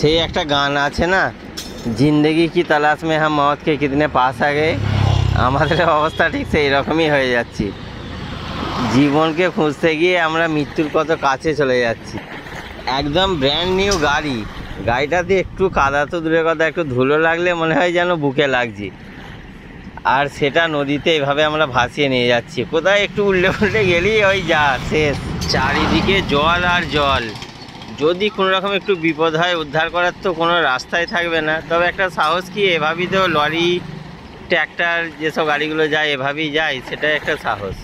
সেই একটা গান আছে না, জিন্দেগি কি তালাশ মে হাম মौत के कितने पास आ गए। আমাদের অবস্থা ঠিক সেই রকমই হয়ে যাচ্ছি। জীবনকে খুঁজতে গিয়ে আমরা মৃত্যুর কত কাছে চলে যাচ্ছি। একদম ব্র্যান্ড নিউ গাড়ি, গাড়িটাতে একটু কাদা তো দূরের কথা, একটু ধুলো লাগলে মনে হয় যেন বুকে লাগছে। আর সেটা নদীতে এভাবে আমরা ভাসিয়ে নিয়ে যাচ্ছি। কোথায় একটু উল্টে গেলেই ওই যা শেষ, চারিদিকে জল আর জল। যদি কোনো রকম একটু বিপদ হয়, উদ্ধার করার তো কোনো রাস্তাই থাকবে না। তবে একটা সাহস কি, এভাবেই তো লরি ট্র্যাক্টর যেসব গাড়িগুলো যায় এভাবেই যায়, সেটা একটা সাহস।